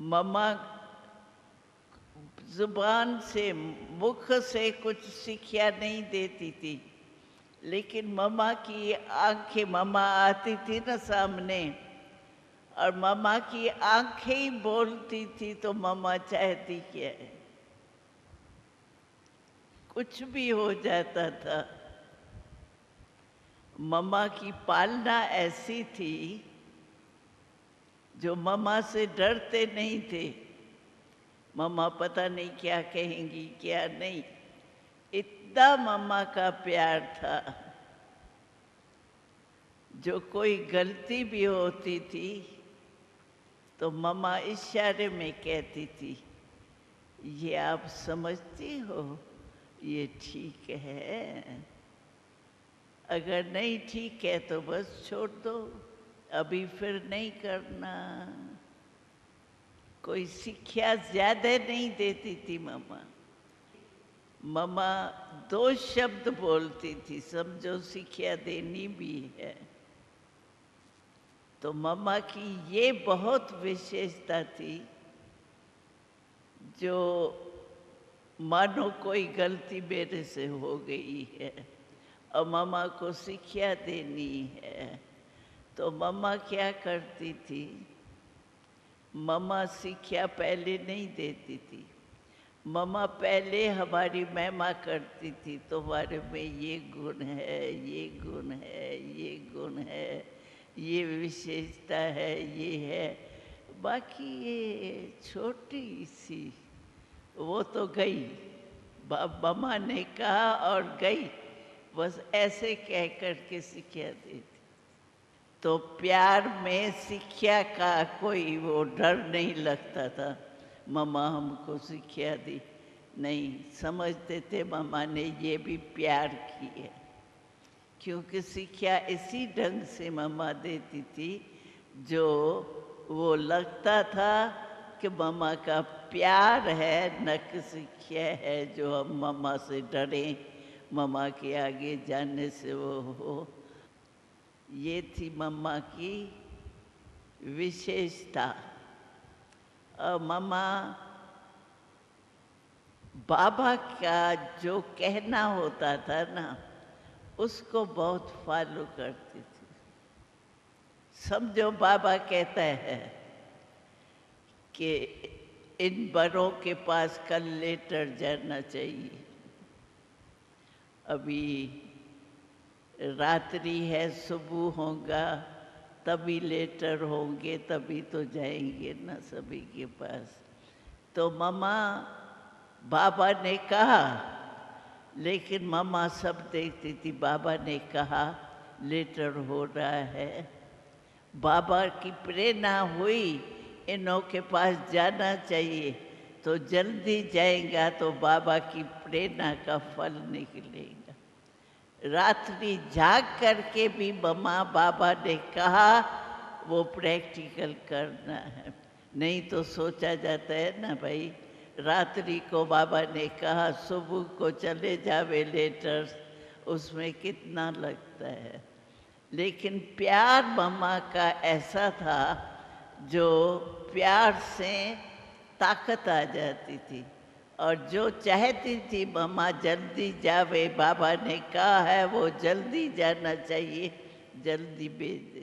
मम्मा जुबान से, मुख से कुछ शिक्षा नहीं देती थी, लेकिन मम्मा की आंखें, मम्मा आती थी ना सामने, और मम्मा की आंखें ही बोलती थी, तो मम्मा चाहती क्या है, कुछ भी हो जाता था। मम्मा की पालना ऐसी थी, जो मम्मा से डरते नहीं थे। मम्मा पता नहीं क्या कहेंगी क्या नहीं, इतना मम्मा का प्यार था। जो कोई गलती भी होती थी तो मम्मा इशारे में कहती थी, ये आप समझती हो, ये ठीक है, अगर नहीं ठीक है तो बस छोड़ दो, अभी फिर नहीं करना। कोई शिक्षा ज्यादा नहीं देती थी मम्मा। मम्मा दो शब्द बोलती थी, समझो शिक्षा देनी भी है। तो मम्मा की ये बहुत विशेषता थी, जो मानो कोई गलती मेरे से हो गई है और मम्मा को शिक्षा देनी है, तो मम्मा क्या करती थी, मम्मा शिक्षा पहले नहीं देती थी। मम्मा पहले हमारी महिमा करती थी, तुम्हारे में ये गुण है, ये गुण है, ये गुण है, ये विशेषता है, ये है। बाकी ये छोटी सी, वो तो गई, मम्मा ने कहा और गई, बस ऐसे कह कर के शिक्षा देती। तो प्यार में शिक्षा का कोई वो डर नहीं लगता था। मम्मा हमको शिक्षा दी, नहीं, समझते थे मम्मा ने ये भी प्यार की है, क्योंकि शिक्षा इसी ढंग से मम्मा देती थी, जो वो लगता था कि मम्मा का प्यार है, न कि शिक्षा है जो हम मम्मा से डरें, मम्मा के आगे जाने से वो हो। ये थी मम्मा की विशेषता। और मम्मा बाबा का जो कहना होता था ना, उसको बहुत फॉलो करती थी। समझो बाबा कहता है कि इन बड़ों के पास कल लेटर जाना चाहिए, अभी रात्रि है, सुबह होगा, तभी लेटर होंगे, तभी तो जाएंगे ना सभी के पास। तो मम्मा, बाबा ने कहा, लेकिन मम्मा सब देखती थी, बाबा ने कहा लेटर हो रहा है, बाबा की प्रेरणा हुई, इनों के पास जाना चाहिए, तो जल्दी जाएगा तो बाबा की प्रेरणा का फल निकलेगा। रात्रि जाग करके भी मम्मा, बाबा ने कहा, वो प्रैक्टिकल करना है। नहीं तो सोचा जाता है ना भाई, रात्रि को बाबा ने कहा, सुबह को चले जावे लेटर्स, उसमें कितना लगता है। लेकिन प्यार मम्मा का ऐसा था, जो प्यार से ताकत आ जाती थी, और जो चाहती थी मम्मा जल्दी जावे, बाबा ने कहा है वो जल्दी जाना चाहिए, जल्दी भेज